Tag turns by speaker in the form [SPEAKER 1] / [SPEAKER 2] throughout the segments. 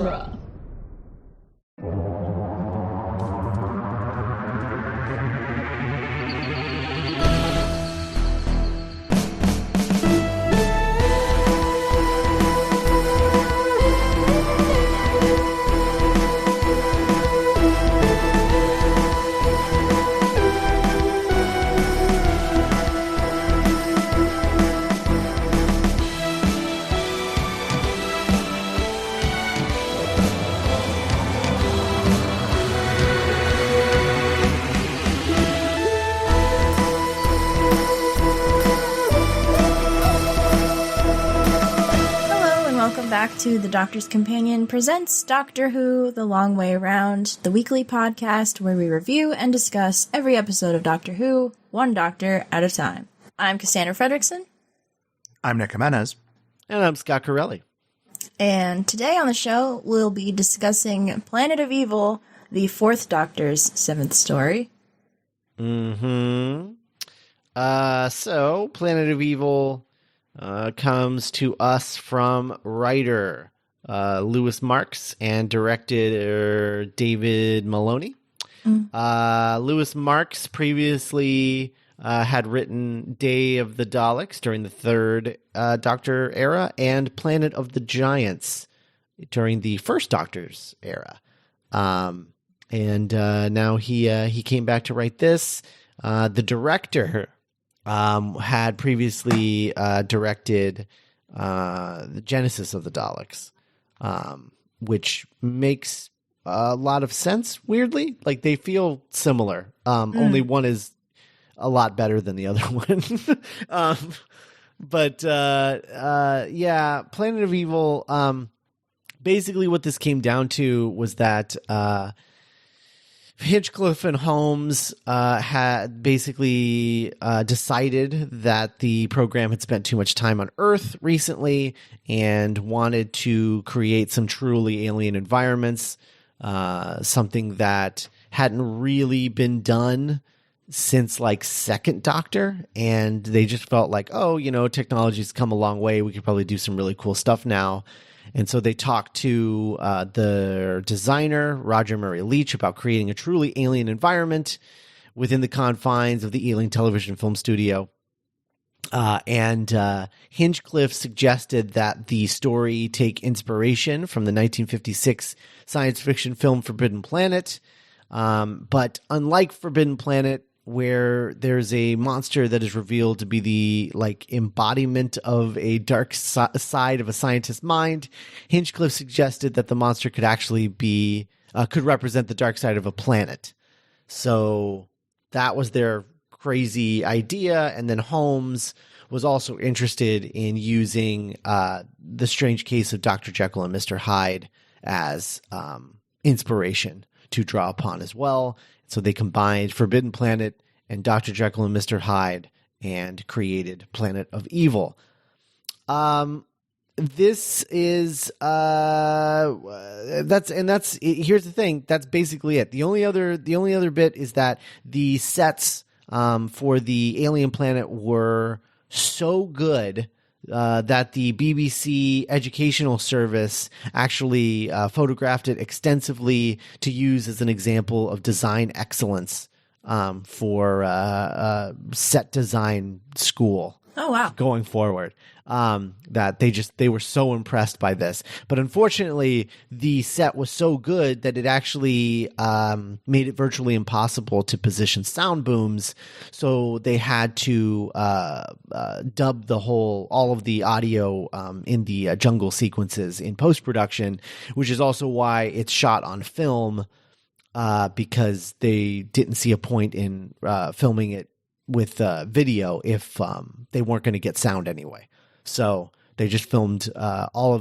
[SPEAKER 1] genre.
[SPEAKER 2] Back to The Doctor's Companion presents Doctor Who The Long Way Around, the weekly podcast where we review and discuss every episode of Doctor Who, one doctor at a time. I'm Cassandra Fredrickson.
[SPEAKER 3] I'm Nick Jimenez.
[SPEAKER 4] And I'm Scott Corelli.
[SPEAKER 2] And today on the show, we'll be discussing Planet of Evil, the fourth Doctor's seventh story.
[SPEAKER 4] So, Planet of Evil comes to us from writer Lewis Marks and director David Maloney. Lewis Marks previously had written Day of the Daleks during the third Doctor era and Planet of the Giants during the first Doctor's era. And now he came back to write this. The director had previously directed the Genesis of the Daleks, which makes a lot of sense, weirdly. Like, they feel similar. Only one is a lot better than the other one. Yeah, Planet of Evil, basically what this came down to was that Hinchcliffe and Holmes had basically decided that the program had spent too much time on Earth recently and wanted to create some truly alien environments, something that hadn't really been done since like Second Doctor. And they just felt like, oh, technology's come a long way. We could probably do some really cool stuff now. And so they talked to their designer, Roger Murray Leach, about creating a truly alien environment within the confines of the Ealing Television Film Studio. And Hinchcliffe suggested that the story take inspiration from the 1956 science fiction film Forbidden Planet. But unlike Forbidden Planet, where there's a monster that is revealed to be the embodiment of a dark side of a scientist's mind, Hinchcliffe suggested that the monster could actually be could represent the dark side of a planet. So that was their crazy idea. And then Holmes was also interested in using the strange case of Dr. Jekyll and Mr. Hyde as inspiration to draw upon as well. So they combined Forbidden Planet and Dr. Jekyll and Mr. Hyde and created Planet of Evil. This is here's the thing. That's basically it. The only other bit is that the sets for the alien planet were so good that the BBC Educational Service actually photographed it extensively to use as an example of design excellence for set design school.
[SPEAKER 2] Oh, wow.
[SPEAKER 4] Going forward. That they were so impressed by this. But unfortunately, the set was so good that it actually made it virtually impossible to position sound booms. So they had to dub all of the audio in the jungle sequences in post-production, which is also why it's shot on film, because they didn't see a point in filming it with video if they weren't going to get sound anyway. So they just filmed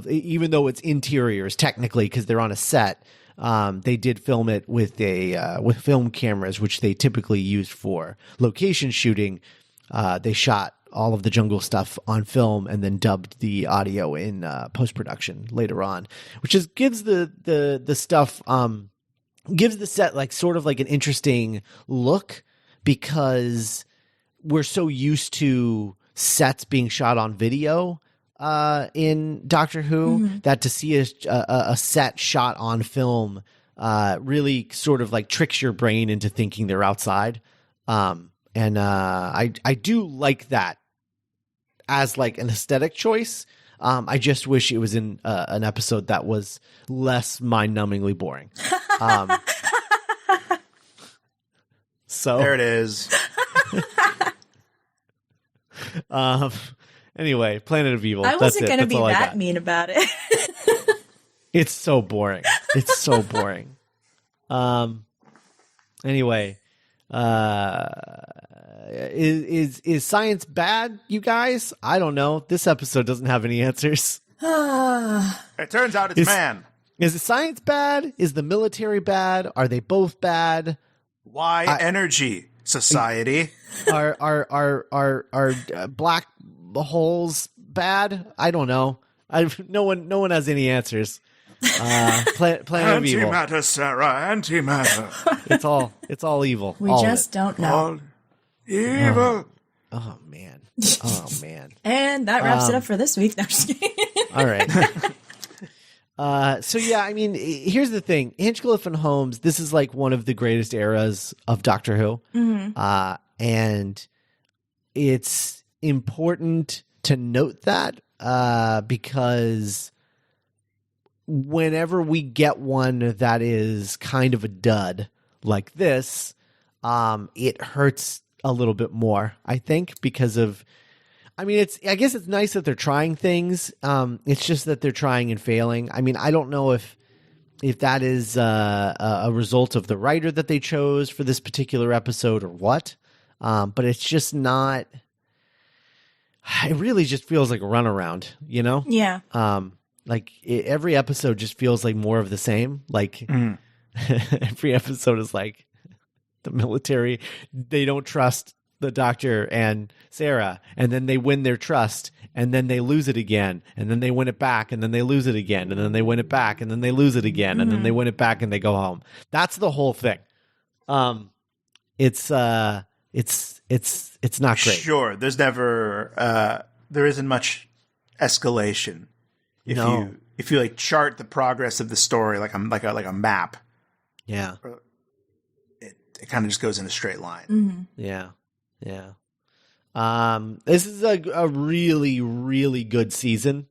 [SPEAKER 4] even though it's interiors technically because they're on a set, they did film it with film cameras, which they typically use for location shooting. They shot all of the jungle stuff on film and then dubbed the audio in post-production later on, which gives the stuff gives the set like sort of like an interesting look, because we're so used to sets being shot on video in Doctor Who, that to see a set shot on film really sort of like tricks your brain into thinking they're outside. And I do like that as like an aesthetic choice. I just wish it was in an episode that was less mind-numbingly boring. So
[SPEAKER 3] There it is.
[SPEAKER 4] Anyway, Planet of Evil.
[SPEAKER 2] I wasn't
[SPEAKER 4] going to
[SPEAKER 2] be that mean about it.
[SPEAKER 4] It's so boring. It's so boring. Anyway, is science bad, you guys? I don't know. This episode doesn't have any answers.
[SPEAKER 3] It turns out it's man.
[SPEAKER 4] Is the science bad? Is the military bad? Are they both bad?
[SPEAKER 3] Why energy society?
[SPEAKER 4] Are black holes bad? I don't know. No one has any answers. Planet of Evil.
[SPEAKER 3] Antimatter, Sarah. Antimatter.
[SPEAKER 4] It's all evil.
[SPEAKER 2] We
[SPEAKER 4] all
[SPEAKER 2] just don't know.
[SPEAKER 3] All evil.
[SPEAKER 4] Oh man.
[SPEAKER 2] And that wraps it up for this week. No, I'm just kidding.
[SPEAKER 4] All right. So yeah, I mean, here's the thing: Hinchcliffe and Holmes. This is like one of the greatest eras of Doctor Who, and it's important to note that because whenever we get one that is kind of a dud like this, it hurts a little bit more, I think, because of, I mean, I guess it's nice that they're trying things. It's just that they're trying and failing. I mean, I don't know if that is a result of the writer that they chose for this particular episode or what, but it's just not, it really just feels like a runaround, you know?
[SPEAKER 2] Yeah.
[SPEAKER 4] Every episode just feels like more of the same. Like every episode is like the military, they don't trust the Doctor and Sarah, and then they win their trust, and then they lose it again, and then they win it back, and then they lose it again, and then they win it back, and then they lose it again, and then they win it back, and they go home. That's the whole thing. It's not great.
[SPEAKER 3] Sure, there's never there isn't much escalation. If you like chart the progress of the story like a map.
[SPEAKER 4] Yeah.
[SPEAKER 3] It kind of just goes in a straight line.
[SPEAKER 4] Yeah. This is a really, really good season.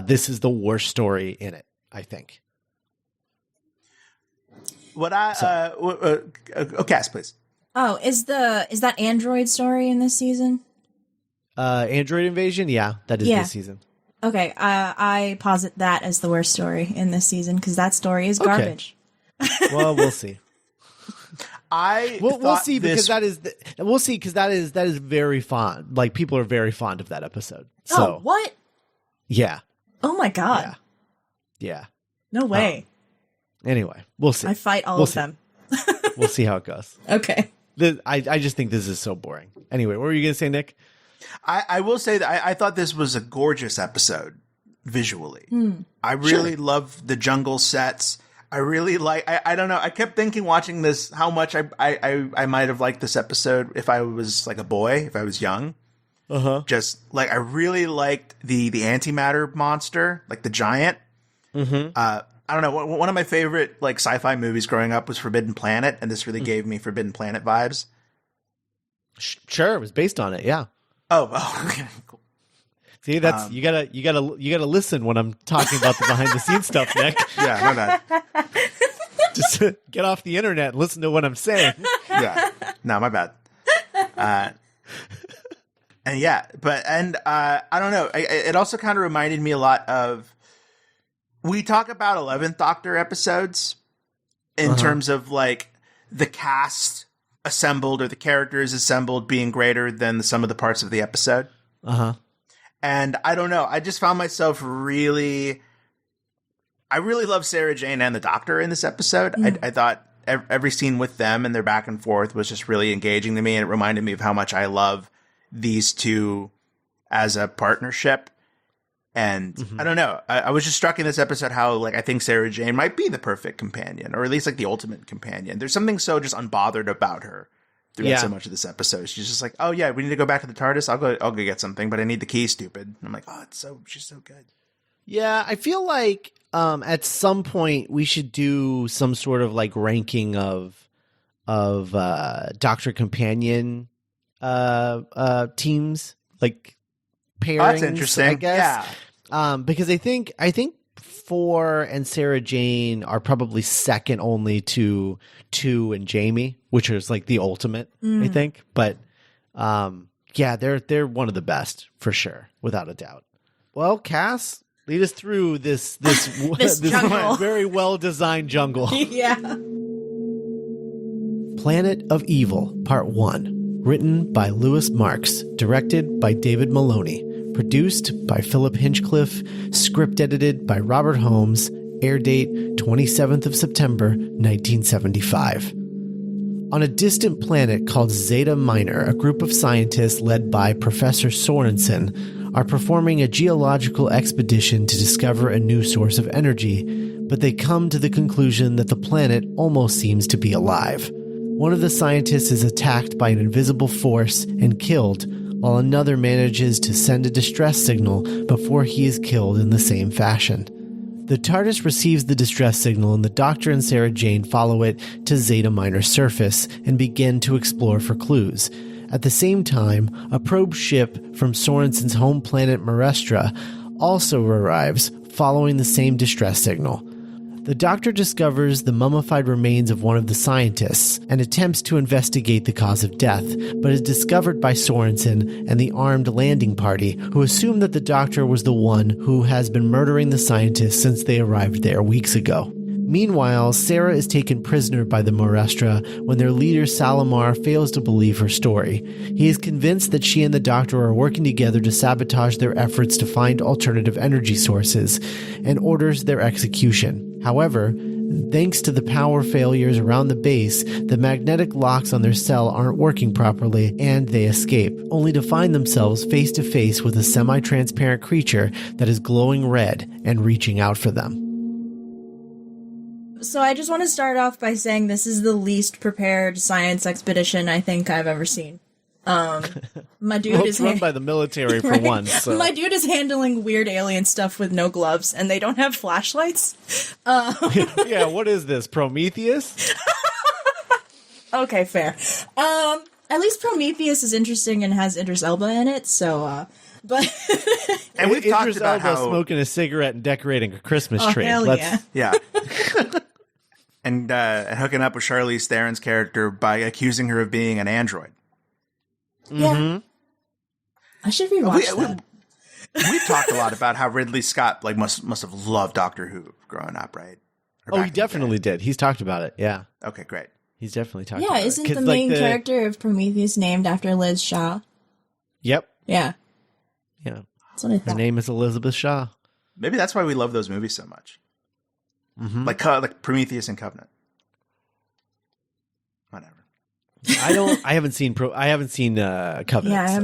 [SPEAKER 4] This is the worst story in it, I think.
[SPEAKER 3] Cass, please.
[SPEAKER 2] Oh, is that Android story in this season?
[SPEAKER 4] Android Invasion? Yeah, that is this season.
[SPEAKER 2] Okay, I posit that as the worst story in this season because that story is garbage.
[SPEAKER 4] Well, we'll see. We'll see because that is very fond. Like people are very fond of that episode. So,
[SPEAKER 2] oh, what?
[SPEAKER 4] Yeah.
[SPEAKER 2] Oh my god.
[SPEAKER 4] Yeah.
[SPEAKER 2] No way.
[SPEAKER 4] Anyway, we'll see.
[SPEAKER 2] I fight all of them.
[SPEAKER 4] We'll see how it goes.
[SPEAKER 2] Okay.
[SPEAKER 4] I just think this is so boring. Anyway, what were you going to say, Nick?
[SPEAKER 3] I will say that I thought this was a gorgeous episode visually. I really love the jungle sets. I really I don't know. I kept thinking watching this how much I might have liked this episode if I was like a boy, if I was young. Just like I really liked the antimatter monster, like the giant. I don't know. One of my favorite like sci-fi movies growing up was Forbidden Planet, and this really gave me Forbidden Planet vibes.
[SPEAKER 4] Sure, it was based on it. Yeah.
[SPEAKER 3] Oh, okay, cool.
[SPEAKER 4] See, that's you gotta listen when I'm talking about the behind the scenes stuff, Nick.
[SPEAKER 3] Yeah, my bad.
[SPEAKER 4] Just get off the internet and listen to what I'm saying.
[SPEAKER 3] Yeah, no, my bad. I don't know. It also kind of reminded me a lot of. We talk about 11th Doctor episodes in terms of like the cast assembled or the characters assembled being greater than the sum of the parts of the episode. And I don't know. I just found myself I really love Sarah Jane and the Doctor in this episode. I thought every scene with them and their back and forth was just really engaging to me. And it reminded me of how much I love these two as a partnership. And I don't know. I was just struck in this episode how like I think Sarah Jane might be the perfect companion, or at least like the ultimate companion. There's something so just unbothered about her throughout so much of this episode. She's just like, oh yeah, we need to go back to the TARDIS. I'll go get something, but I need the key, stupid. And I'm like, oh, she's so good.
[SPEAKER 4] Yeah, I feel like at some point we should do some sort of like ranking of Doctor Companion teams, like pairings.
[SPEAKER 3] Oh, that's interesting.
[SPEAKER 4] I guess.
[SPEAKER 3] Yeah.
[SPEAKER 4] Because I think 4 and Sarah Jane are probably second only to 2 and Jamie, which is like the ultimate, I think. But yeah, they're one of the best for sure, without a doubt. Well, Cass, lead us through this very well designed jungle.
[SPEAKER 2] Yeah.
[SPEAKER 4] Planet of Evil, Part 1. Written by Lewis Marks. Directed by David Maloney. Produced by Philip Hinchcliffe. Script edited by Robert Holmes. Air date 27th of September, 1975. On a distant planet called Zeta Minor, a group of scientists led by Professor Sorensen are performing a geological expedition to discover a new source of energy, but they come to the conclusion that the planet almost seems to be alive. One of the scientists is attacked by an invisible force and killed, while another manages to send a distress signal before he is killed in the same fashion. The TARDIS receives the distress signal, and the Doctor and Sarah Jane follow it to Zeta Minor's surface and begin to explore for clues. At the same time, a probe ship from Sorensen's home planet Marestra also arrives, following the same distress signal. The Doctor discovers the mummified remains of one of the scientists and attempts to investigate the cause of death, but is discovered by Sorensen and the armed landing party, who assume that the Doctor was the one who has been murdering the scientists since they arrived there weeks ago. Meanwhile, Sarah is taken prisoner by the Marestra when their leader Salamar fails to believe her story. He is convinced that she and the Doctor are working together to sabotage their efforts to find alternative energy sources, and orders their execution. However, thanks to the power failures around the base, the magnetic locks on their cell aren't working properly, and they escape, only to find themselves face to face with a semi-transparent creature that is glowing red and reaching out for them.
[SPEAKER 2] So I just want to start off by saying this is the least prepared science expedition I think I've ever seen. My dude is
[SPEAKER 4] run by the military for
[SPEAKER 2] right?
[SPEAKER 4] once. So.
[SPEAKER 2] My dude is handling weird alien stuff with no gloves, and they don't have flashlights.
[SPEAKER 4] Yeah, what is this, Prometheus?
[SPEAKER 2] Okay, fair. At least Prometheus is interesting and has Idris Elba in it, so, but...
[SPEAKER 3] And we've talked
[SPEAKER 4] Idris
[SPEAKER 3] about
[SPEAKER 4] Elba
[SPEAKER 3] how...
[SPEAKER 4] smoking a cigarette and decorating a Christmas
[SPEAKER 2] Oh,
[SPEAKER 4] tree.
[SPEAKER 2] hell yeah.
[SPEAKER 3] Yeah. And hooking up with Charlize Theron's character by accusing her of being an android.
[SPEAKER 2] Yeah.
[SPEAKER 4] Mm-hmm.
[SPEAKER 2] I should rewatch that.
[SPEAKER 3] We've talked a lot about how Ridley Scott must have loved Doctor Who growing up, right?
[SPEAKER 4] Oh, he definitely did. He's talked about it, yeah.
[SPEAKER 3] Okay, great.
[SPEAKER 4] He's definitely talked about it.
[SPEAKER 2] Yeah, isn't the main character of Prometheus named after Liz Shaw?
[SPEAKER 4] Yep.
[SPEAKER 2] Yeah.
[SPEAKER 4] Yeah.
[SPEAKER 2] That's what I thought.
[SPEAKER 4] Her name is Elizabeth Shaw.
[SPEAKER 3] Maybe that's why we love those movies so much.
[SPEAKER 4] Mm-hmm.
[SPEAKER 3] Like Prometheus and Covenant. Whatever.
[SPEAKER 4] I haven't seen Covenant.
[SPEAKER 2] Yeah, I haven't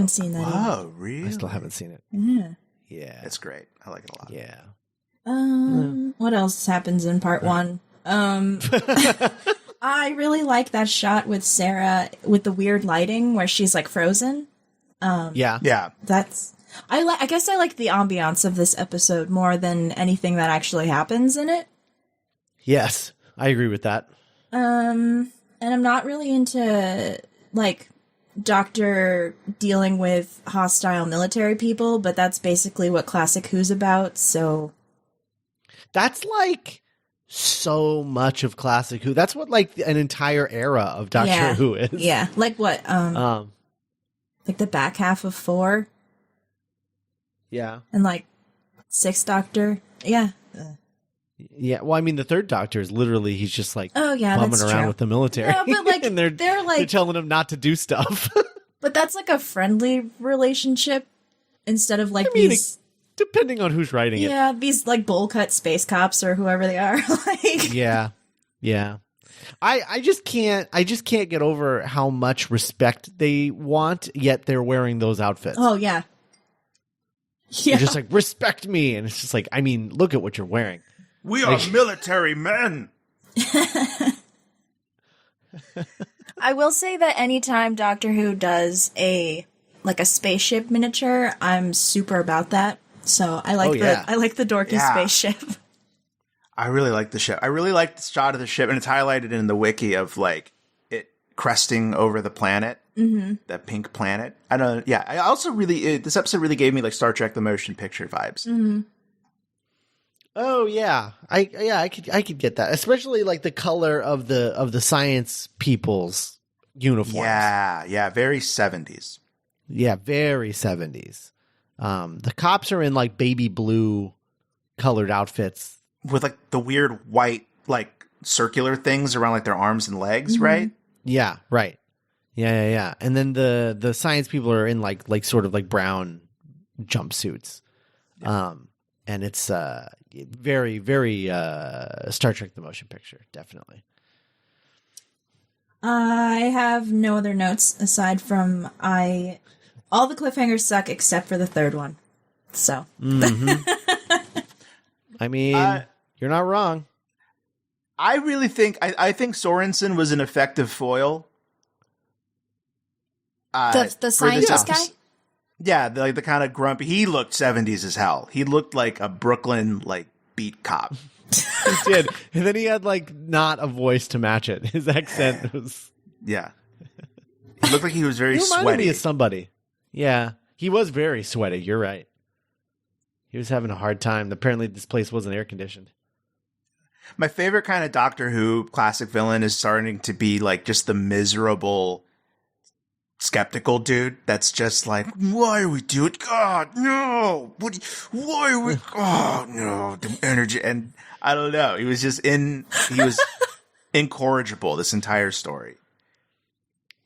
[SPEAKER 2] seen that either.
[SPEAKER 3] Oh, really?
[SPEAKER 4] I still haven't seen it.
[SPEAKER 2] Yeah.
[SPEAKER 4] Yeah.
[SPEAKER 3] It's great. I like it a lot.
[SPEAKER 4] Yeah.
[SPEAKER 2] What else happens in part 1? I really like that shot with Sarah with the weird lighting where she's like frozen.
[SPEAKER 4] Yeah.
[SPEAKER 3] Yeah.
[SPEAKER 2] I guess I like the ambiance of this episode more than anything that actually happens in it.
[SPEAKER 4] Yes, I agree with that.
[SPEAKER 2] And I'm not really into like Doctor dealing with hostile military people, but that's basically what Classic Who's about, so
[SPEAKER 4] that's like so much of Classic Who. That's what like an entire era of Doctor Who is.
[SPEAKER 2] Yeah. Like what? Like the back half of 4?
[SPEAKER 4] Yeah.
[SPEAKER 2] And like 6th Doctor? Yeah.
[SPEAKER 4] Yeah, well, I mean, the 3rd Doctor is literally, he's just like bumming
[SPEAKER 2] that's
[SPEAKER 4] around
[SPEAKER 2] true.
[SPEAKER 4] with the military.
[SPEAKER 2] Yeah, but like,
[SPEAKER 4] and
[SPEAKER 2] they're
[SPEAKER 4] they're telling him not to do stuff.
[SPEAKER 2] But that's like a friendly relationship instead of like these...
[SPEAKER 4] Depending on who's writing it.
[SPEAKER 2] Yeah, these like bowl cut space cops or whoever they are. Like,
[SPEAKER 4] Yeah. I just can't get over how much respect they want, yet they're wearing those outfits.
[SPEAKER 2] oh, yeah.
[SPEAKER 4] You're just like, respect me. And it's just like, I mean, look at what you're wearing.
[SPEAKER 3] We are military men.
[SPEAKER 2] I will say that anytime Doctor Who does a spaceship miniature, I'm super about that. So I like the dorky spaceship.
[SPEAKER 3] I really like the ship. I really like the shot of the ship, and it's highlighted in the wiki of like it cresting over the planet, that pink planet. I don't. Yeah, I also really this episode really gave me like Star Trek: The Motion Picture vibes.
[SPEAKER 2] Mm-hmm.
[SPEAKER 4] Oh yeah, I could get that, especially like the color of the science people's uniforms.
[SPEAKER 3] Yeah, very 70s.
[SPEAKER 4] Yeah, very 70s. The cops are in like baby blue colored outfits
[SPEAKER 3] with like the weird white like circular things around like their arms and legs, right?
[SPEAKER 4] Yeah, right. Yeah. And then the science people are in like sort of like brown jumpsuits. Yeah. And it's very, very Star Trek: The Motion Picture, definitely.
[SPEAKER 2] I have no other notes aside from all the cliffhangers suck except for the third one. So.
[SPEAKER 4] I mean, you're not wrong.
[SPEAKER 3] I really think I think Sorensen was an effective foil.
[SPEAKER 2] The scientist guy?
[SPEAKER 3] Yeah, the kind of grumpy. He looked 70s as hell. He looked like a Brooklyn like beat cop.
[SPEAKER 4] He did. And then he had like not a voice to match it. His accent was
[SPEAKER 3] He looked like he was very sweaty.
[SPEAKER 4] Me of somebody. Yeah. He was very sweaty. You're right. He was having a hard time. Apparently this place wasn't air conditioned.
[SPEAKER 3] My favorite kind of Doctor Who classic villain is starting to be like just the miserable skeptical dude that's just like, why are we doing it? God, no. Why are we? Oh, no. The energy. And I don't know. He was incorrigible this entire story.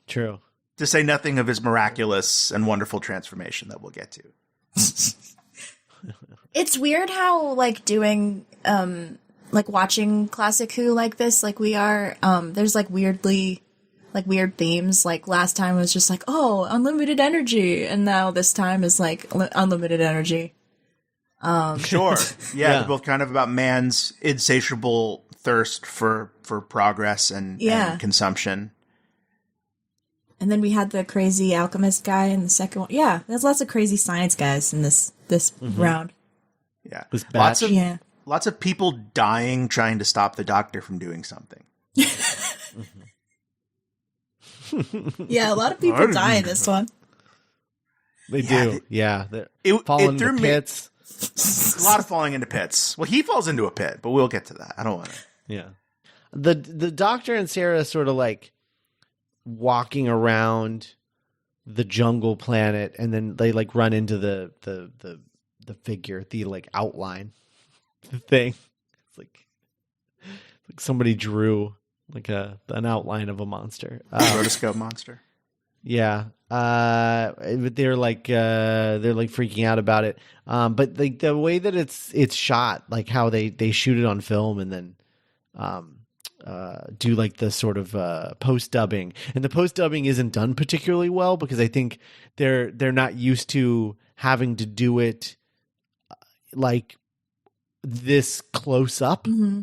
[SPEAKER 4] True.
[SPEAKER 3] To say nothing of his miraculous and wonderful transformation that we'll get to.
[SPEAKER 2] It's weird how like doing like watching classic Who like this, like we are, there's like weird themes. Like last time was just like, oh, unlimited energy, and now this time is like unlimited energy.
[SPEAKER 3] Sure. Yeah, they're both kind of about man's insatiable thirst for progress and consumption.
[SPEAKER 2] And then we had the crazy alchemist guy in the second one. Yeah, there's lots of crazy science guys in this round.
[SPEAKER 3] Yeah. Lots of people dying trying to stop the Doctor from doing something.
[SPEAKER 2] Yeah, a lot of people die in this one.
[SPEAKER 4] They do. Yeah.
[SPEAKER 3] It
[SPEAKER 4] falling
[SPEAKER 3] threw
[SPEAKER 4] into pits.
[SPEAKER 3] A lot of falling into pits. Well, he falls into a pit, but we'll get to that. I don't want to.
[SPEAKER 4] Yeah. The Doctor and Sarah sort of like walking around the jungle planet, and then they like run into the figure, the like outline thing. It's like somebody drew like an outline of a monster,
[SPEAKER 3] rotoscope monster.
[SPEAKER 4] Yeah, they're like freaking out about it. But like the way that it's shot, like how they shoot it on film and then do like the sort of post dubbing, and the post dubbing isn't done particularly well because I think they're not used to having to do it like this close up. Mm-hmm.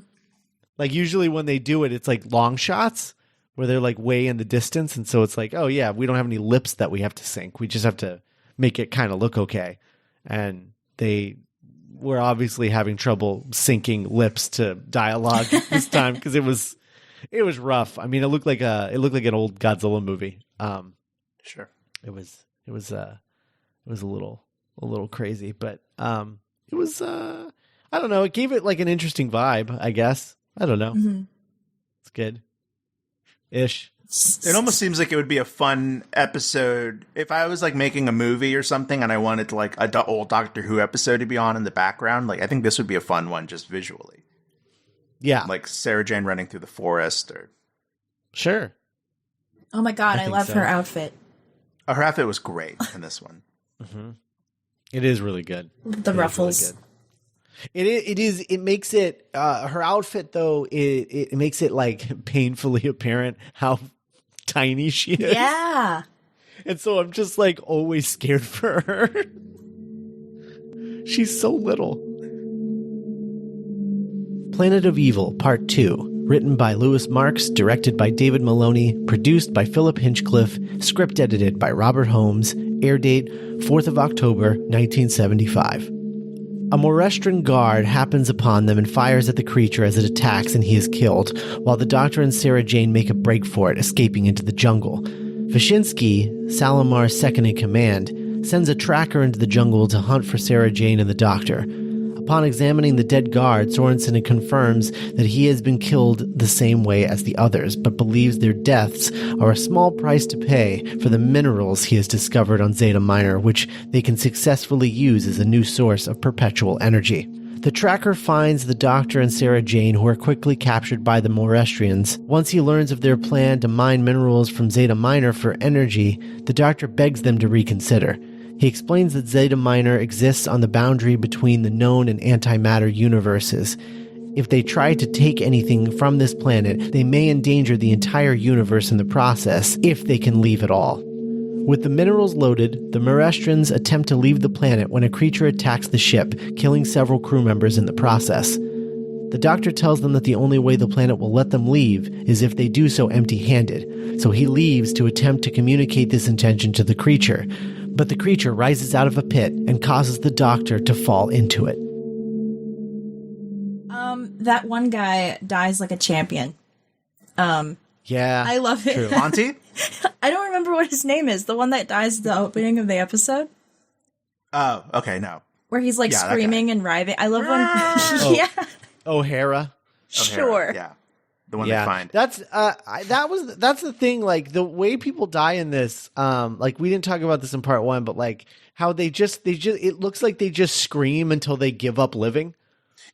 [SPEAKER 4] Like usually when they do it, it's like long shots where they're like way in the distance, and so it's like, oh yeah, we don't have any lips that we have to sync. We just have to make it kind of look okay, and they were obviously having trouble syncing lips to dialogue this time because it was rough. I mean, it looked like an old Godzilla movie.
[SPEAKER 3] Sure,
[SPEAKER 4] it was a little crazy, but it was I don't know. It gave it like an interesting vibe, I guess. I don't know. Mm-hmm. It's good. Ish.
[SPEAKER 3] It almost seems like it would be a fun episode if I was like making a movie or something and I wanted to like a old Doctor Who episode to be on in the background. Like I think this would be a fun one just visually.
[SPEAKER 4] Yeah.
[SPEAKER 3] Like Sarah Jane running through the forest or.
[SPEAKER 4] Sure.
[SPEAKER 2] Oh my God. I love her outfit.
[SPEAKER 3] Oh, her outfit was great in this one.
[SPEAKER 4] Mm-hmm. It is really good.
[SPEAKER 2] The ruffles.
[SPEAKER 4] Really good. It is. It makes it. Her outfit, though, it makes it like painfully apparent how tiny she is.
[SPEAKER 2] Yeah.
[SPEAKER 4] And so I'm just like always scared for her. She's so little. Planet of Evil, Part 2. written by Louis Marks, directed by David Maloney, produced by Philip Hinchcliffe, script edited by Robert Holmes, air date 4th of October, 1975. A Morestran guard happens upon them and fires at the creature as it attacks, and he is killed, while the Doctor and Sarah Jane make a break for it, escaping into the jungle. Wyszynski, Salamar's second-in-command, sends a tracker into the jungle to hunt for Sarah Jane and the Doctor. Upon examining the dead guard, Sorensen confirms that he has been killed the same way as the others, but believes their deaths are a small price to pay for the minerals he has discovered on Zeta Minor, which they can successfully use as a new source of perpetual energy. The tracker finds the Doctor and Sarah Jane, who are quickly captured by the Morestrians. Once he learns of their plan to mine minerals from Zeta Minor for energy, the Doctor begs them to reconsider. He explains that Zeta Minor exists on the boundary between the known and antimatter universes. If they try to take anything from this planet, they may endanger the entire universe in the process, if they can leave at all. With the minerals loaded, the Morestrians attempt to leave the planet when a creature attacks the ship, killing several crew members in the process. The Doctor tells them that the only way the planet will let them leave is if they do so empty-handed, so he leaves to attempt to communicate this intention to the creature. But the creature rises out of a pit and causes the Doctor to fall into it.
[SPEAKER 2] That one guy dies like a champion.
[SPEAKER 4] Yeah.
[SPEAKER 2] I love it.
[SPEAKER 4] True.
[SPEAKER 3] Monty?
[SPEAKER 2] I don't remember what his name is. The one that dies at the opening of the episode?
[SPEAKER 3] Oh, okay, no.
[SPEAKER 2] Where he's like
[SPEAKER 3] Yeah,
[SPEAKER 2] screaming and writhing. I love when... Yeah.
[SPEAKER 4] O'Hara.
[SPEAKER 2] Sure.
[SPEAKER 3] Yeah. The one they find.
[SPEAKER 4] That's the thing, like the way people die in this, like we didn't talk about this in part 1, but like how they just it looks like they just scream until they give up living.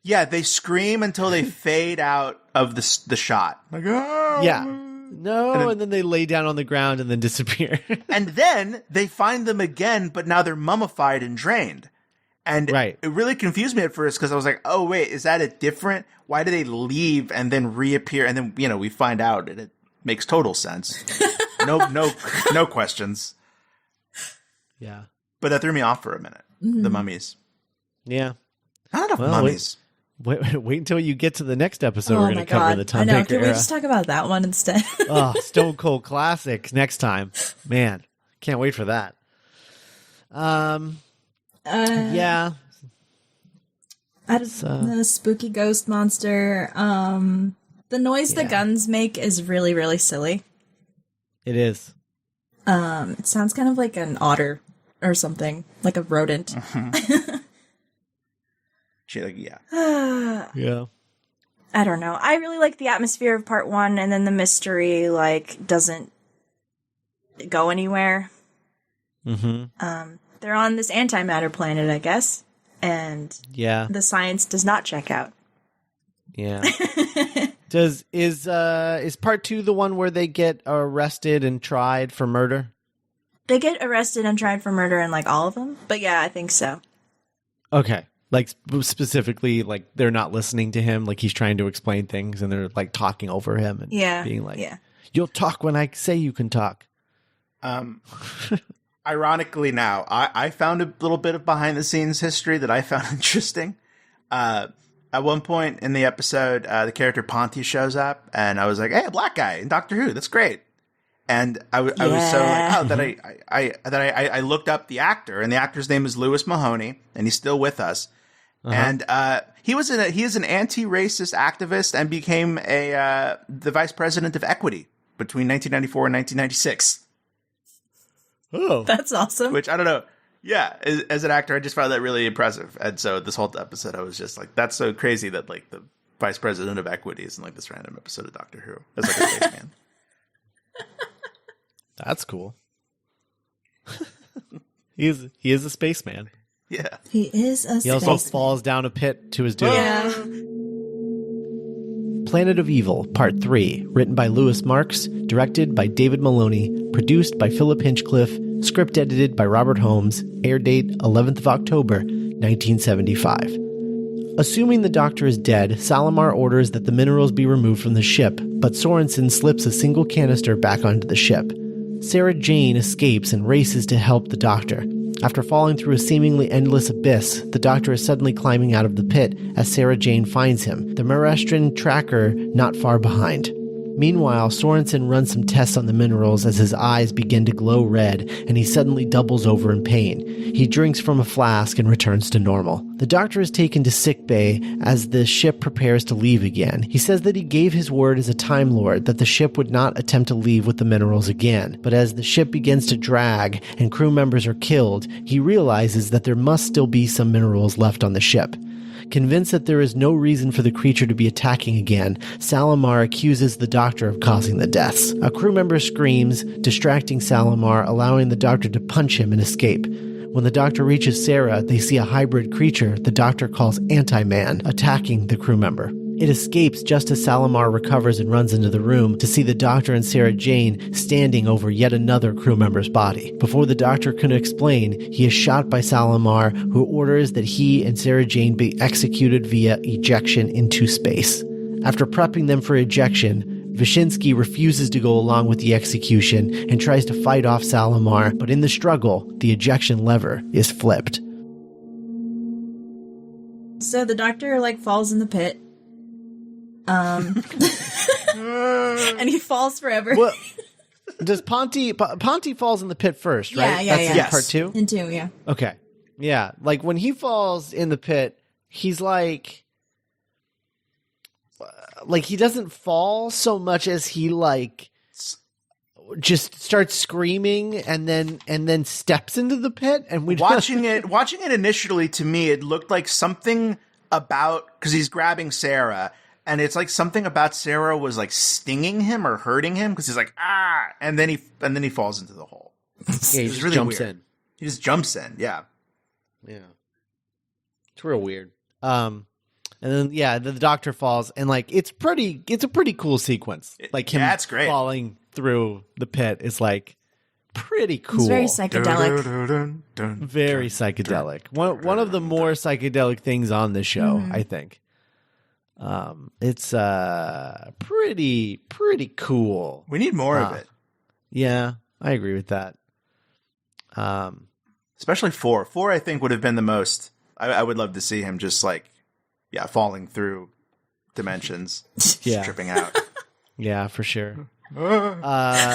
[SPEAKER 3] Yeah, they scream until they fade out of the shot. Like, oh.
[SPEAKER 4] Yeah. No, and then they lay down on the ground and then disappear.
[SPEAKER 3] And then they find them again, but now they're mummified and drained. And
[SPEAKER 4] right.
[SPEAKER 3] It really confused me at first because I was like, oh, wait, is that a different? Why do they leave and then reappear? And then, we find out and it makes total sense. No questions.
[SPEAKER 4] Yeah.
[SPEAKER 3] But that threw me off for a minute. Mm-hmm. The mummies.
[SPEAKER 4] Yeah.
[SPEAKER 3] Not enough mummies.
[SPEAKER 4] Wait until you get to the next episode. We're going to cover the Tom
[SPEAKER 2] Baker
[SPEAKER 4] Baker
[SPEAKER 2] era.
[SPEAKER 4] Can
[SPEAKER 2] we just talk about that one instead?
[SPEAKER 4] Oh, Stone Cold Classic next time. Man, can't wait for that. Yeah.
[SPEAKER 2] The spooky ghost monster. The noise the guns make is really, really silly.
[SPEAKER 4] It is.
[SPEAKER 2] It sounds kind of like an otter or something, like a rodent.
[SPEAKER 3] Mm-hmm.
[SPEAKER 4] Yeah.
[SPEAKER 2] I don't know. I really like the atmosphere of part 1, and then the mystery doesn't go anywhere.
[SPEAKER 4] Mm-hmm.
[SPEAKER 2] They're on this antimatter planet, I guess, and the science does not check out.
[SPEAKER 4] Yeah. Is part 2 the one where they get arrested and tried for murder?
[SPEAKER 2] They get arrested and tried for murder in all of them, but yeah, I think so.
[SPEAKER 4] Okay. Specifically, they're not listening to him, he's trying to explain things, and they're talking over him and being you'll talk when I say you can talk.
[SPEAKER 3] Ironically now, I found a little bit of behind the scenes history that I found interesting. At one point in the episode, the character Ponty shows up, and I was like, hey, a black guy in Doctor Who, that's great. And I was so that I looked up the actor, and the actor's name is Louis Mahoney, and he's still with us. Uh-huh. And he is an anti-racist activist and became the vice president of Equity between 1994 and 1996.
[SPEAKER 4] Oh,
[SPEAKER 2] that's awesome.
[SPEAKER 3] Which I don't know. Yeah, as an actor, I just found that really impressive. And so this whole episode, I was just like, that's so crazy that the vice president of Equity is in this random episode of Doctor Who as a spaceman.
[SPEAKER 4] That's cool. He is a spaceman.
[SPEAKER 3] Yeah.
[SPEAKER 2] He is a spaceman.
[SPEAKER 4] He also falls down a pit to his doom.
[SPEAKER 2] Yeah.
[SPEAKER 4] Planet of Evil, Part 3, written by Louis Marks, directed by David Maloney, produced by Philip Hinchcliffe, script edited by Robert Holmes, air date 11th of October, 1975. Assuming the Doctor is dead, Salamar orders that the minerals be removed from the ship, but Sorensen slips a single canister back onto the ship. Sarah Jane escapes and races to help the Doctor. After falling through a seemingly endless abyss, the Doctor is suddenly climbing out of the pit as Sarah Jane finds him, the Marestran tracker not far behind. Meanwhile, Sorensen runs some tests on the minerals as his eyes begin to glow red and he suddenly doubles over in pain. He drinks from a flask and returns to normal. The Doctor is taken to sickbay as the ship prepares to leave again. He says that he gave his word as a Time Lord that the ship would not attempt to leave with the minerals again, but as the ship begins to drag and crew members are killed, he realizes that there must still be some minerals left on the ship. Convinced that there is no reason for the creature to be attacking again, Salamar accuses the Doctor of causing the deaths. A crew member screams, distracting Salamar, allowing the Doctor to punch him and escape. When the Doctor reaches Sarah, they see a hybrid creature the Doctor calls Anti-Man, attacking the crew member. It escapes just as Salamar recovers and runs into the room to see the Doctor and Sarah Jane standing over yet another crew member's body. Before the Doctor can explain, he is shot by Salamar, who orders that he and Sarah Jane be executed via ejection into space. After prepping them for ejection, Wyszynski refuses to go along with the execution and tries to fight off Salamar, but in the struggle, the ejection lever is flipped.
[SPEAKER 2] So the Doctor, falls in the pit. And he falls forever.
[SPEAKER 4] Well, does Ponty falls in the pit first, right?
[SPEAKER 2] Yeah,
[SPEAKER 4] That's in
[SPEAKER 2] yes.
[SPEAKER 4] part 2?
[SPEAKER 2] In 2, yeah.
[SPEAKER 4] Okay. Yeah. When he falls in the pit, he's he doesn't fall so much as he just starts screaming and then steps into the pit, and
[SPEAKER 3] watching it initially, to me it looked like something about, because he's grabbing Sarah, and it's like something about Sarah was stinging him or hurting him, because he's and then he falls into the hole.
[SPEAKER 4] Yeah, he just really jumps in.
[SPEAKER 3] He just jumps in, yeah.
[SPEAKER 4] It's real weird. And then the Doctor falls, and it's a pretty cool sequence.
[SPEAKER 3] That's great.
[SPEAKER 4] Falling through the pit is pretty cool.
[SPEAKER 2] It's very psychedelic.
[SPEAKER 4] Very psychedelic. One of the more psychedelic things on the show, I think. It's pretty cool.
[SPEAKER 3] We need more of it.
[SPEAKER 4] Yeah, I agree with that.
[SPEAKER 3] Especially 4. 4, I think, would have been the most. I would love to see him just falling through dimensions, tripping out.
[SPEAKER 4] Yeah, for sure.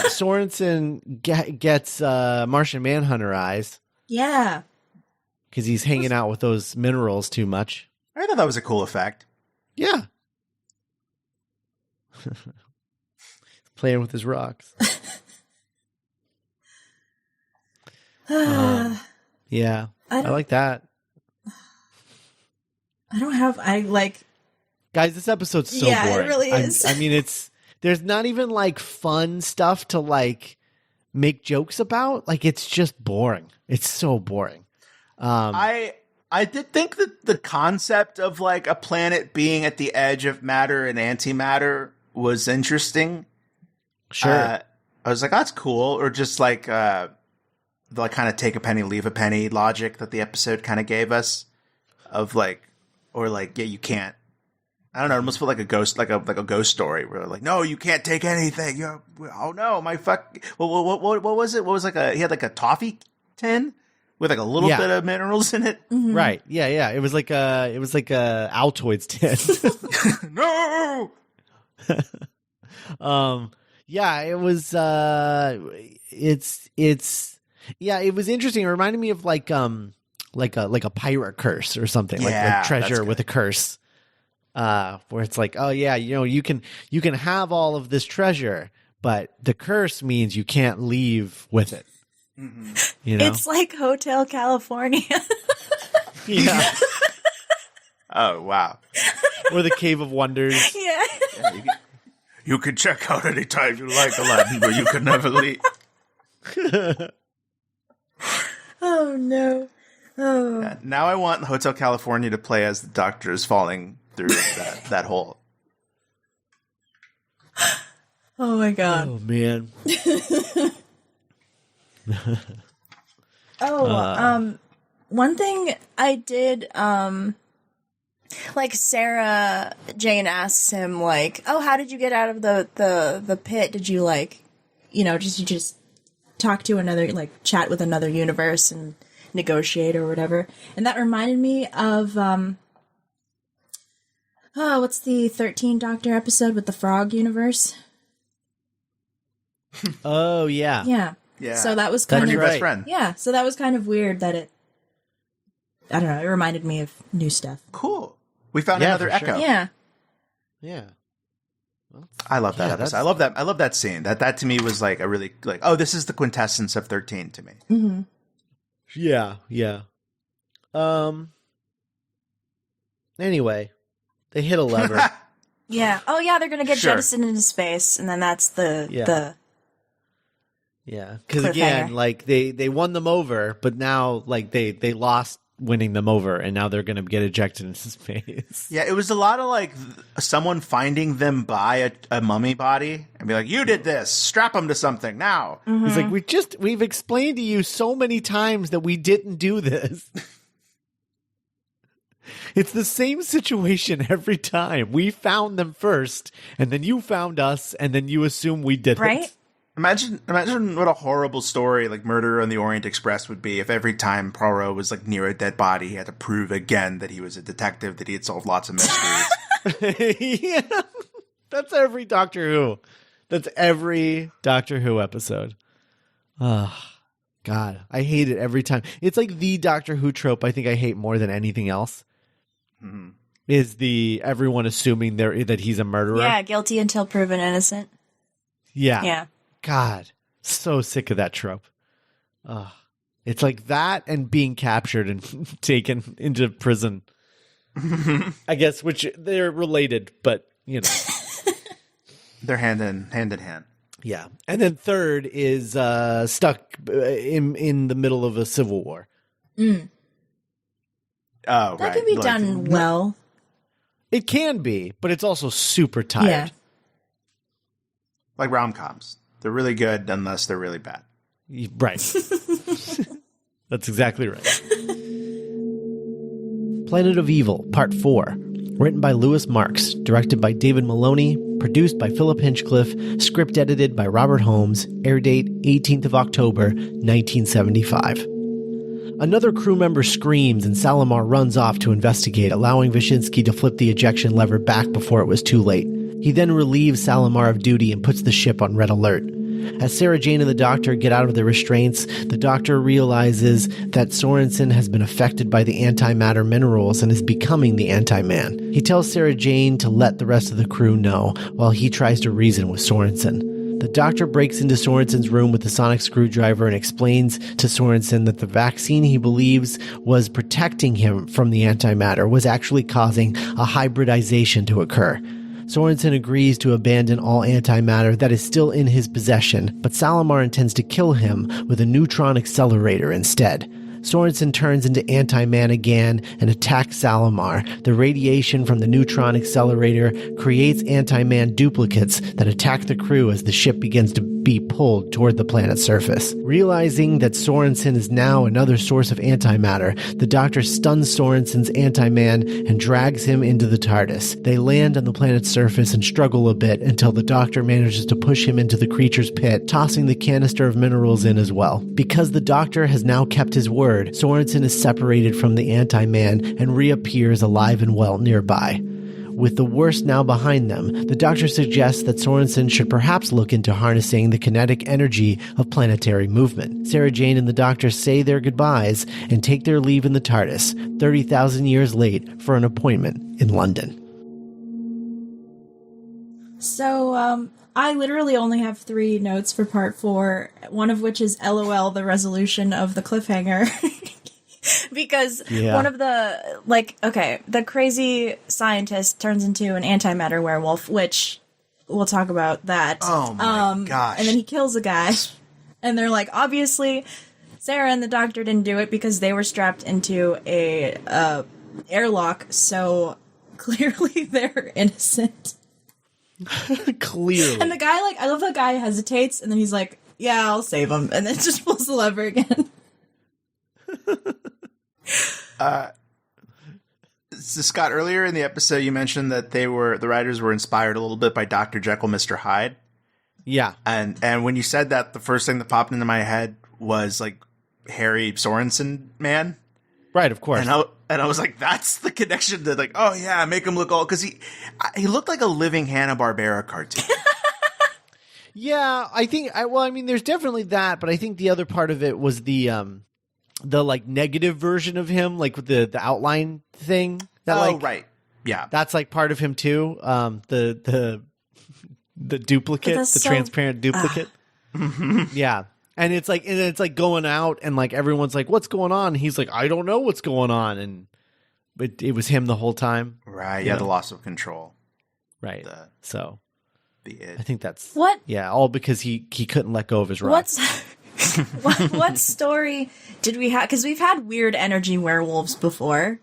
[SPEAKER 4] Sorensen gets Martian Manhunter eyes.
[SPEAKER 2] Yeah.
[SPEAKER 4] Because he's hanging out with those minerals too much.
[SPEAKER 3] I thought that was a cool effect.
[SPEAKER 4] Yeah. Playing with his rocks. Yeah. I like that. Guys, this episode's so boring.
[SPEAKER 2] It really is.
[SPEAKER 4] I mean, there's not even fun stuff to make jokes about. It's just boring. It's so boring.
[SPEAKER 3] I did think that the concept of a planet being at the edge of matter and antimatter was interesting.
[SPEAKER 4] Sure.
[SPEAKER 3] I was that's cool. Or just the kind of take a penny, leave a penny logic that the episode kind of gave us of you can't. I don't know. It almost felt like a ghost, like a ghost story where no, you can't take anything. Oh no, my fuck. What was it? What was he had a toffee tin with a little bit of minerals in it.
[SPEAKER 2] Mm-hmm.
[SPEAKER 4] Right. Yeah. It was like a Altoids tin.
[SPEAKER 3] No.
[SPEAKER 4] Yeah, it was it was interesting. It reminded me of like a pirate curse or something, like treasure with a curse. Where it's oh yeah, you can have all of this treasure, but the curse means you can't leave with it.
[SPEAKER 3] Mm-hmm.
[SPEAKER 2] It's like Hotel California.
[SPEAKER 4] Yeah.
[SPEAKER 3] Oh wow.
[SPEAKER 4] Or the Cave of Wonders.
[SPEAKER 2] Yeah.
[SPEAKER 3] You can check out anytime you like, Aladdin, but you can never leave.
[SPEAKER 2] Oh no. Oh.
[SPEAKER 3] Yeah, now I want Hotel California to play as the Doctor is falling through that hole.
[SPEAKER 2] Oh my god.
[SPEAKER 4] Oh man.
[SPEAKER 2] One thing I did, Sarah Jane asks him, oh, how did you get out of the pit? Did you just talk to another, chat with another universe? And negotiate or whatever. And that reminded me of, what's the 13 Doctor episode with the frog universe?
[SPEAKER 4] Oh, yeah.
[SPEAKER 2] Yeah.
[SPEAKER 3] Yeah.
[SPEAKER 2] So that was kind
[SPEAKER 3] Her
[SPEAKER 2] of
[SPEAKER 3] new best friend.
[SPEAKER 2] Yeah, so that was kind of weird that it, I don't know, it reminded me of new stuff.
[SPEAKER 3] Cool. We found
[SPEAKER 4] Yeah,
[SPEAKER 3] another
[SPEAKER 4] for
[SPEAKER 3] Echo.
[SPEAKER 4] sure.
[SPEAKER 2] Yeah.
[SPEAKER 4] Yeah.
[SPEAKER 3] I love that
[SPEAKER 4] Yeah,
[SPEAKER 3] episode. I love that. I love that scene. That to me was like a really like, oh, this is the quintessence of 13 to me.
[SPEAKER 2] Mm-hmm.
[SPEAKER 4] Yeah, yeah. Anyway, they hit a lever.
[SPEAKER 2] Yeah. Oh, yeah, they're going to get
[SPEAKER 3] Sure.
[SPEAKER 2] jettisoned into space, and then that's the
[SPEAKER 4] Yeah, because
[SPEAKER 2] Cliffhanger.
[SPEAKER 4] again, like they won them over, but now like they lost winning them over, and now they're going to get ejected into space.
[SPEAKER 3] Yeah, it was a lot of like someone finding them by a mummy body and be like, "You did this. Strap them to something now."
[SPEAKER 4] He's like, we've explained to you so many times that we didn't do this. It's the same situation every time. We found them first, and then you found us, and then you assume we did
[SPEAKER 2] right?
[SPEAKER 4] it.
[SPEAKER 3] Imagine what a horrible story like Murder on the Orient Express would be if every time Poirot was like near a dead body, he had to prove again that he was a detective, that he had solved lots of mysteries.
[SPEAKER 4] Yeah, that's every Doctor Who. That's every Doctor Who episode. Oh, God, I hate it every time. It's like the Doctor Who trope I think I hate more than anything else.
[SPEAKER 3] Mm-hmm.
[SPEAKER 4] Is the everyone assuming that he's a murderer?
[SPEAKER 2] Yeah, guilty until proven innocent.
[SPEAKER 4] Yeah.
[SPEAKER 2] Yeah.
[SPEAKER 4] God, so sick of that trope. It's like that and being captured and taken into prison. I guess, which they're related, but you know.
[SPEAKER 3] They're hand in hand.
[SPEAKER 4] Yeah. And then third is stuck in the middle of a civil war.
[SPEAKER 2] Mm.
[SPEAKER 3] Oh,
[SPEAKER 2] That
[SPEAKER 3] right.
[SPEAKER 2] can be
[SPEAKER 3] Like,
[SPEAKER 2] done well.
[SPEAKER 4] It can be, but it's also super tired.
[SPEAKER 2] Yeah.
[SPEAKER 3] like rom-coms. They're really good unless they're really bad.
[SPEAKER 4] Right. That's exactly right. Planet of Evil, Part 4. Written by Lewis Marks, directed by David Maloney, produced by Philip Hinchcliffe, script edited by Robert Holmes, air date 18th of October, 1975. Another crew member screams and Salamar runs off to investigate, allowing Wyszynski to flip the ejection lever back before it was too late. He then relieves Salamar of duty and puts the ship on red alert. As Sarah Jane and the Doctor get out of the restraints, the Doctor realizes that Sorensen has been affected by the antimatter minerals and is becoming the Anti-Man. He tells Sarah Jane to let the rest of the crew know, while he tries to reason with Sorensen. The Doctor breaks into Sorensen's room with the sonic screwdriver and explains to Sorensen that the vaccine he believes was protecting him from the antimatter was actually causing a hybridization to occur. Sorensen agrees to abandon all antimatter that is still in his possession, but Salamar intends to kill him with a neutron accelerator instead. Sorensen turns into Anti-Man again and attacks Salamar. The radiation from the neutron accelerator creates Anti-Man duplicates that attack the crew as the ship begins to be pulled toward the planet's surface. Realizing that Sorensen is now another source of antimatter, the Doctor stuns Sorensen's Anti-Man and drags him into the TARDIS. They land on the planet's surface and struggle a bit until the Doctor manages to push him into the creature's pit, tossing the canister of minerals in as well. Because the Doctor has now kept his word, Sorensen is separated from the Anti-Man and reappears alive and well nearby. With the worst now behind them, the Doctor suggests that Sorensen should perhaps look into harnessing the kinetic energy of planetary movement. Sarah Jane and the Doctor say their goodbyes and take their leave in the TARDIS, 30,000 years late for an appointment in London.
[SPEAKER 2] So, I literally only have 3 notes for part 4, one of which is LOL, the resolution of the cliffhanger. Because one of the, the crazy scientist turns into an antimatter werewolf, which we'll talk about that.
[SPEAKER 3] Oh my gosh.
[SPEAKER 2] And then he kills a guy. And they're like, obviously, Sarah and the Doctor didn't do it because they were strapped into a airlock, so clearly they're innocent.
[SPEAKER 4] Clearly.
[SPEAKER 2] And the guy, I love the guy hesitates, and then he's like, yeah, I'll save him, and then just pulls the lever again.
[SPEAKER 3] So Scott, earlier in the episode, you mentioned that the writers were inspired a little bit by Dr. Jekyll, Mr. Hyde.
[SPEAKER 4] Yeah.
[SPEAKER 3] And when you said that, the first thing that popped into my head was Harry Sorensen man.
[SPEAKER 4] Right, of course.
[SPEAKER 3] And I was like, that's the connection to like, oh yeah, make him look old, because he looked like a living Hanna-Barbera cartoon.
[SPEAKER 4] Yeah, I think. I mean, there's definitely that, but I think the other part of it was the like negative version of him, like with the outline thing. That,
[SPEAKER 3] right, yeah,
[SPEAKER 4] that's like part of him too. The duplicate, the transparent duplicate. Yeah. And it's like going out and like everyone's like, what's going on? And he's like, I don't know what's going on. And it was him the whole time.
[SPEAKER 3] Right. Yeah. The loss of control.
[SPEAKER 4] Right. I think that's
[SPEAKER 2] what?
[SPEAKER 4] Yeah. All because he couldn't let go of his rock.
[SPEAKER 2] What story did we have? Because we've had weird energy werewolves before.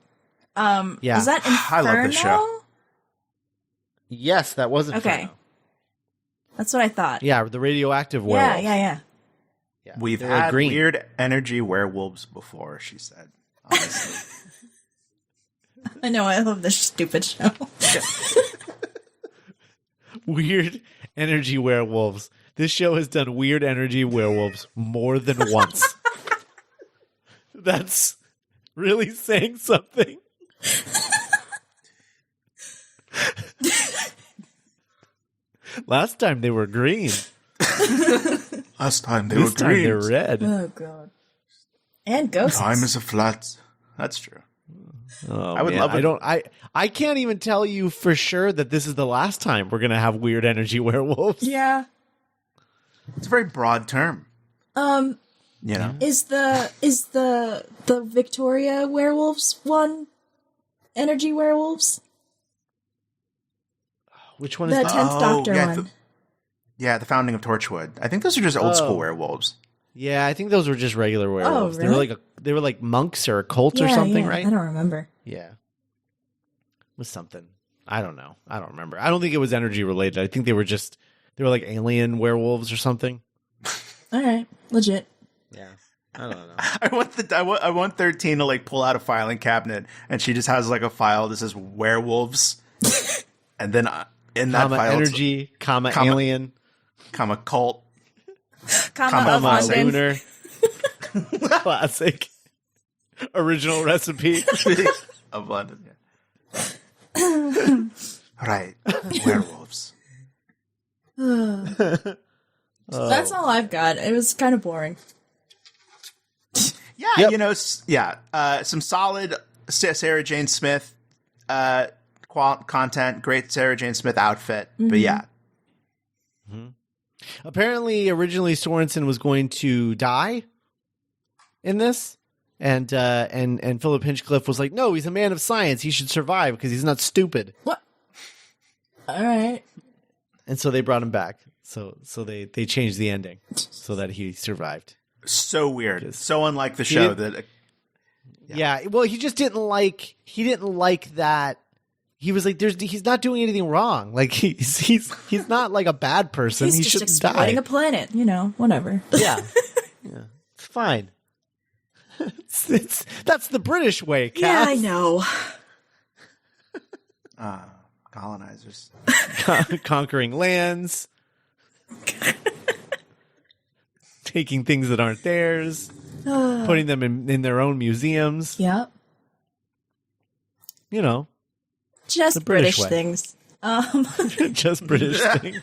[SPEAKER 4] Yeah.
[SPEAKER 2] Was that Inferno?
[SPEAKER 3] I love this show.
[SPEAKER 4] Yes, that was Inferno.
[SPEAKER 2] Okay. That's what I thought.
[SPEAKER 4] Yeah. The radioactive werewolves.
[SPEAKER 2] Yeah.
[SPEAKER 4] Yeah,
[SPEAKER 3] we've had weird energy werewolves before, she said. Honestly.
[SPEAKER 2] I know, I love this stupid show.
[SPEAKER 4] Weird energy werewolves. This show has done weird energy werewolves more than once. That's really saying something. Last time they were green.
[SPEAKER 3] Last time they
[SPEAKER 4] This
[SPEAKER 3] were
[SPEAKER 4] time
[SPEAKER 3] green.
[SPEAKER 4] they're red.
[SPEAKER 2] Oh, God. And ghosts.
[SPEAKER 3] Time is a flat. That's true.
[SPEAKER 4] Oh,
[SPEAKER 3] I would
[SPEAKER 4] man.
[SPEAKER 3] love it.
[SPEAKER 4] I can't even tell you for sure that this is the last time we're gonna have weird energy werewolves.
[SPEAKER 2] Yeah.
[SPEAKER 3] It's a very broad term. You know?
[SPEAKER 2] Is the Victoria werewolves one energy werewolves?
[SPEAKER 4] Which one is
[SPEAKER 2] The
[SPEAKER 4] that?
[SPEAKER 2] 10th Doctor
[SPEAKER 3] yeah,
[SPEAKER 2] one.
[SPEAKER 3] The founding of Torchwood. I think those are just old school werewolves.
[SPEAKER 4] Yeah, I think those were just regular werewolves.
[SPEAKER 2] really?
[SPEAKER 4] They were like monks or a cult or something, right?
[SPEAKER 2] I don't remember.
[SPEAKER 4] Yeah. It was something. I don't know. I don't remember. I don't think it was energy related. I think they were like alien werewolves or something.
[SPEAKER 2] All right. Legit.
[SPEAKER 4] Yeah. I don't know.
[SPEAKER 3] I want 13 to like pull out a filing cabinet, and she just has like a file that says werewolves, and then in that file,
[SPEAKER 4] energy, comma alien,
[SPEAKER 3] comma cult,
[SPEAKER 2] Comma London.
[SPEAKER 4] lunar, classic, original recipe
[SPEAKER 3] of London. Yeah. Right, werewolves.
[SPEAKER 2] That's all I've got. It was kind of boring.
[SPEAKER 3] Yeah,
[SPEAKER 4] Yep.
[SPEAKER 3] you know, some solid Sarah Jane Smith content, great Sarah Jane Smith outfit, but yeah.
[SPEAKER 4] Apparently, originally Sorensen was going to die in this, and Philip Hinchcliffe was like, "No, he's a man of science. He should survive because he's not stupid."
[SPEAKER 2] What? All right.
[SPEAKER 4] And so they brought him back. So they changed the ending so that he survived.
[SPEAKER 3] So weird, so unlike the show that.
[SPEAKER 4] Yeah, well, he just didn't like that. He was like, he's not doing anything wrong. Like he's not like a bad person.
[SPEAKER 2] He's
[SPEAKER 4] He
[SPEAKER 2] just
[SPEAKER 4] shouldn't
[SPEAKER 2] exploiting
[SPEAKER 4] die.
[SPEAKER 2] a planet. You know, whatever.
[SPEAKER 4] Yeah, it's fine. That's the British way, Cass.
[SPEAKER 2] Yeah, I know.
[SPEAKER 3] Colonizers.
[SPEAKER 4] Conquering lands, taking things that aren't theirs, putting them in their own museums.
[SPEAKER 2] Yep.
[SPEAKER 4] You know,
[SPEAKER 2] Just
[SPEAKER 4] the British way.
[SPEAKER 2] things.
[SPEAKER 4] just British thing.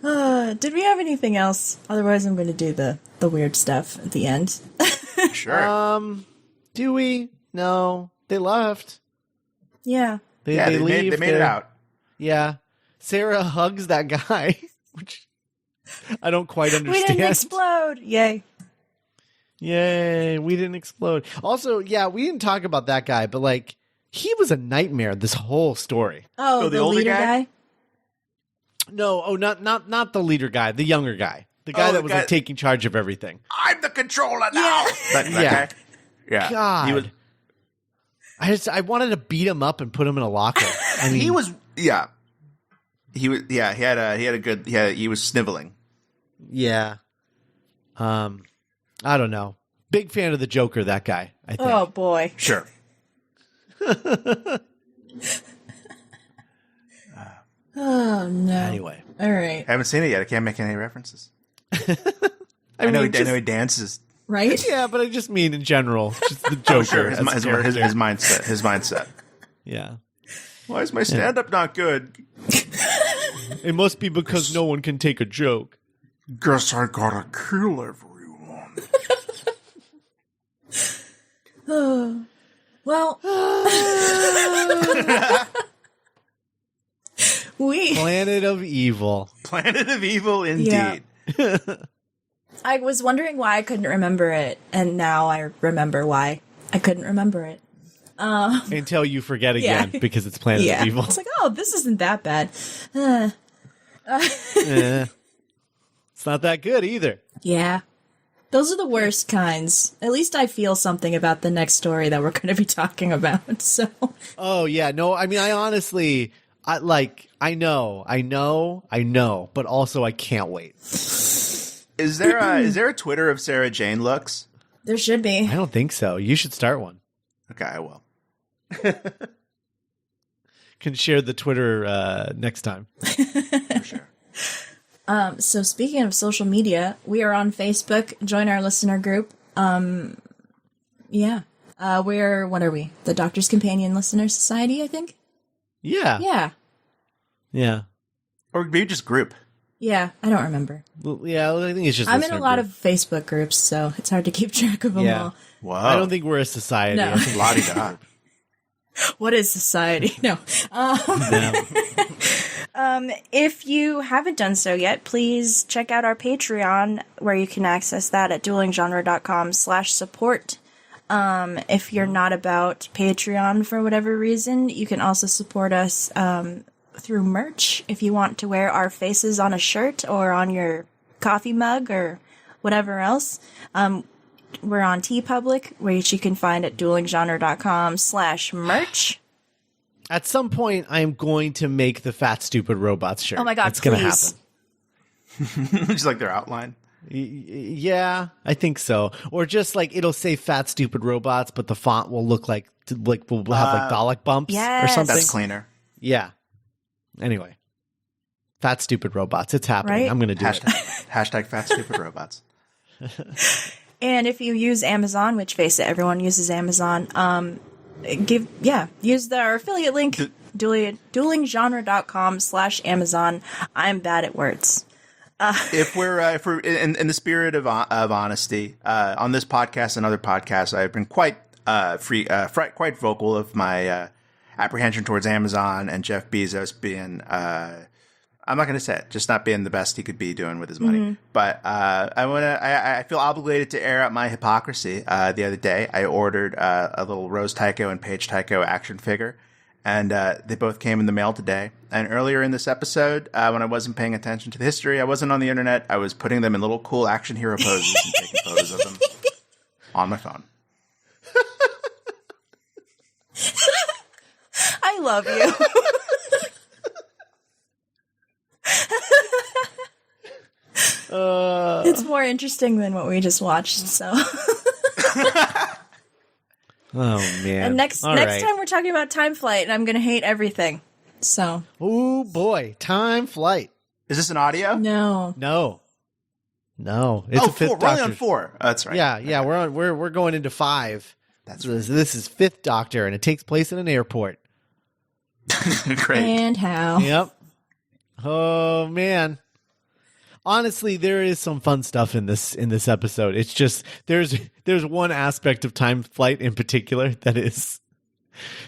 [SPEAKER 2] Did we have anything else? Otherwise, I'm going to do the weird stuff at the end.
[SPEAKER 3] Sure.
[SPEAKER 4] Do we? No, they left.
[SPEAKER 2] Yeah.
[SPEAKER 4] They leave.
[SPEAKER 3] They made it out.
[SPEAKER 4] Yeah. Sarah hugs that guy, which I don't quite understand.
[SPEAKER 2] We didn't explode. Yay.
[SPEAKER 4] Yay, we didn't explode. Also, yeah, we didn't talk about that guy, but like he was a nightmare this whole story.
[SPEAKER 2] Oh,
[SPEAKER 3] the
[SPEAKER 2] the
[SPEAKER 3] older
[SPEAKER 2] leader
[SPEAKER 3] guy?
[SPEAKER 2] guy?
[SPEAKER 4] No, not the leader guy, the younger guy. The guy that was like taking charge of everything.
[SPEAKER 3] I'm the controller now.
[SPEAKER 2] Yeah.
[SPEAKER 3] That
[SPEAKER 4] Yeah.
[SPEAKER 3] guy? Yeah.
[SPEAKER 4] God.
[SPEAKER 3] He was.
[SPEAKER 4] I wanted to beat him up and put him in a locker. I mean,
[SPEAKER 3] He was. Yeah. He was. Yeah. He had a good. He was sniveling.
[SPEAKER 4] yeah. I don't know. Big fan of the Joker, that guy, I think.
[SPEAKER 2] Oh, boy.
[SPEAKER 3] Sure.
[SPEAKER 2] Oh, no.
[SPEAKER 4] Anyway.
[SPEAKER 2] All right.
[SPEAKER 3] Haven't seen it yet. I can't make any references. I know he dances.
[SPEAKER 2] Right?
[SPEAKER 4] Yeah, but I just mean in general, just the Joker.
[SPEAKER 3] Oh, sure. His mindset. His mindset.
[SPEAKER 4] Yeah.
[SPEAKER 3] Why is my stand-up not good?
[SPEAKER 4] It must be because no one can take a joke.
[SPEAKER 3] Guess I gotta kill everyone.
[SPEAKER 2] Well,
[SPEAKER 4] Planet of Evil.
[SPEAKER 3] Planet of Evil, indeed.
[SPEAKER 2] Yeah. I was wondering why I couldn't remember it, and now I remember why I couldn't remember it.
[SPEAKER 4] Until you forget again, because it's Planet of Evil.
[SPEAKER 2] It's like, oh, this isn't that bad.
[SPEAKER 4] It's not that good either.
[SPEAKER 2] Yeah. Those are the worst kinds. At least I feel something about the next story that we're going to be talking about, so.
[SPEAKER 4] Oh, yeah. No, I mean, I honestly, I know, but also I can't wait.
[SPEAKER 3] Is there a Twitter of Sarah Jane looks?
[SPEAKER 2] There should be.
[SPEAKER 4] I don't think so. You should start one.
[SPEAKER 3] Okay, I will.
[SPEAKER 4] Can share the Twitter next time.
[SPEAKER 3] For sure.
[SPEAKER 2] So speaking of social media, we are on Facebook. Join our listener group. Yeah. What are we? The Doctor's Companion Listener Society, I think?
[SPEAKER 4] Yeah.
[SPEAKER 2] Yeah.
[SPEAKER 4] Yeah.
[SPEAKER 3] Or maybe just group.
[SPEAKER 2] Yeah, I don't remember.
[SPEAKER 4] Well, yeah, I think it's just
[SPEAKER 2] I'm in a lot of Facebook groups, so it's hard to keep track of them all.
[SPEAKER 3] Wow.
[SPEAKER 4] I don't think we're a society.
[SPEAKER 2] No.
[SPEAKER 4] I think
[SPEAKER 3] La-di-da.
[SPEAKER 2] What is society? No. If you haven't done so yet, please check out our Patreon, where you can access that at duelinggenre.com/support. If you're not about Patreon for whatever reason, you can also support us through merch. If you want to wear our faces on a shirt or on your coffee mug or whatever else, we're on TeePublic, which you can find at duelinggenre.com/merch.
[SPEAKER 4] At some point, I'm going to make the Fat Stupid Robots shirt.
[SPEAKER 2] Oh my God,
[SPEAKER 4] it's going to
[SPEAKER 2] please.
[SPEAKER 4] happen.
[SPEAKER 3] Just like their outline.
[SPEAKER 4] Yeah, I think so. Or just like it'll say Fat Stupid Robots, but the font will look like we'll have like Dalek bumps or something.
[SPEAKER 3] That's cleaner.
[SPEAKER 4] Yeah. Anyway, Fat Stupid Robots. It's happening.
[SPEAKER 2] Right?
[SPEAKER 4] I'm going to do it.
[SPEAKER 3] Hashtag Fat Stupid Robots.
[SPEAKER 2] And if you use Amazon, which face it, everyone uses Amazon, use our affiliate link, duelinggenre.com/Amazon. I'm bad at words.
[SPEAKER 3] If we're in the spirit of honesty, on this podcast and other podcasts, I've been quite quite vocal of my apprehension towards Amazon and Jeff Bezos being I'm not going to say it, just not being the best he could be doing with his money. Mm-hmm. But I feel obligated to air out my hypocrisy. The other day, I ordered a little Rose Tycho and Paige Tycho action figure, and they both came in the mail today. And earlier in this episode, when I wasn't paying attention to the history, I wasn't on the internet. I was putting them in little cool action hero poses and taking photos of them on my phone.
[SPEAKER 2] I love you. It's more interesting than what we just watched, so.
[SPEAKER 4] Oh, man.
[SPEAKER 2] And next time we're talking about time flight, and I'm going to hate everything, so.
[SPEAKER 4] Oh, boy. Time flight.
[SPEAKER 3] Is this an audio?
[SPEAKER 2] No.
[SPEAKER 4] It's a fifth
[SPEAKER 3] We're only on 4. Oh, that's right.
[SPEAKER 4] Yeah. We're going into 5.
[SPEAKER 3] That's
[SPEAKER 4] right. This is Fifth Doctor, and it takes place in an airport.
[SPEAKER 3] Great.
[SPEAKER 2] And how?
[SPEAKER 4] Yep. Oh, man. Honestly, there is some fun stuff in this episode. It's just there's one aspect of time flight in particular that is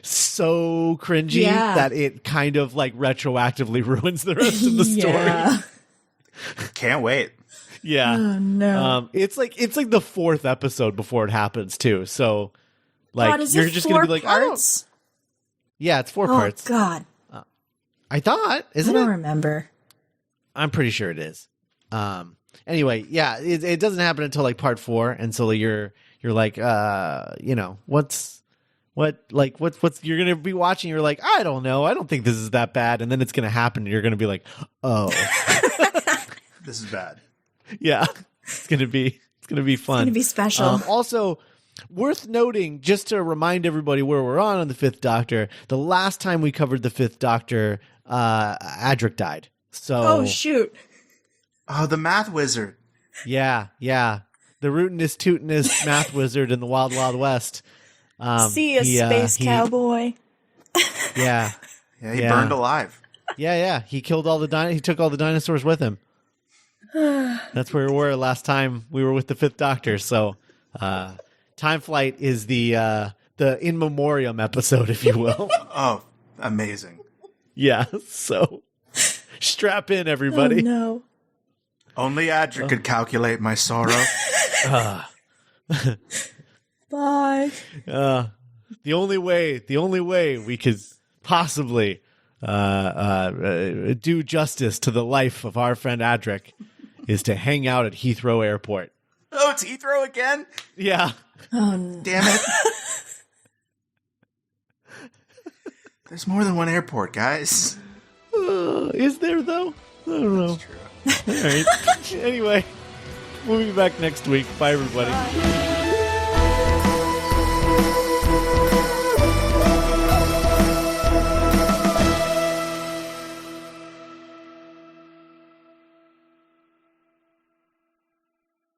[SPEAKER 4] so cringy that it kind of like retroactively ruins the rest of the story.
[SPEAKER 2] Yeah.
[SPEAKER 3] Can't wait.
[SPEAKER 4] Yeah.
[SPEAKER 2] Oh, no.
[SPEAKER 4] It's like the 4th episode before it happens too. So like
[SPEAKER 2] God, is
[SPEAKER 4] you're
[SPEAKER 2] it
[SPEAKER 4] just
[SPEAKER 2] 4
[SPEAKER 4] gonna be like,
[SPEAKER 2] parts?
[SPEAKER 4] Yeah, it's 4
[SPEAKER 2] Oh,
[SPEAKER 4] parts.
[SPEAKER 2] God.
[SPEAKER 4] I thought, isn't
[SPEAKER 2] I don't
[SPEAKER 4] it?
[SPEAKER 2] remember.
[SPEAKER 4] I'm pretty sure it is. Anyway, yeah, it doesn't happen until like part 4, and so you're like, what's you're gonna be watching. You're like, I don't know, I don't think this is that bad, and then it's gonna happen, and you're gonna be like, oh,
[SPEAKER 3] this is bad.
[SPEAKER 4] Yeah, it's gonna be fun.
[SPEAKER 2] It's gonna be special.
[SPEAKER 4] Also, worth noting, just to remind everybody where we're on the Fifth Doctor. The last time we covered the Fifth Doctor, Adric died. So,
[SPEAKER 2] oh shoot.
[SPEAKER 3] Oh, the math wizard.
[SPEAKER 4] Yeah. The rootinest, tootinest math wizard in the Wild Wild West.
[SPEAKER 2] See ya, space cowboy.
[SPEAKER 4] Yeah.
[SPEAKER 3] Yeah, he burned alive.
[SPEAKER 4] Yeah. He killed all he took all the dinosaurs with him. That's where we were last time we were with the Fifth Doctor. So, Time Flight is the in memoriam episode, if you will.
[SPEAKER 3] Oh, amazing.
[SPEAKER 4] Yeah. So, strap in, everybody.
[SPEAKER 2] Oh, no.
[SPEAKER 3] Only Adric could calculate my sorrow.
[SPEAKER 2] Bye.
[SPEAKER 4] The only way we could possibly do justice to the life of our friend Adric is to hang out at Heathrow Airport.
[SPEAKER 3] Oh, it's Heathrow again?
[SPEAKER 4] Yeah.
[SPEAKER 2] Oh, no.
[SPEAKER 3] Damn it. There's more than one airport, guys.
[SPEAKER 4] Is there, though? I don't know.
[SPEAKER 3] That's true.
[SPEAKER 4] All right. Anyway, we'll be back next week. Bye, everybody.
[SPEAKER 2] Bye.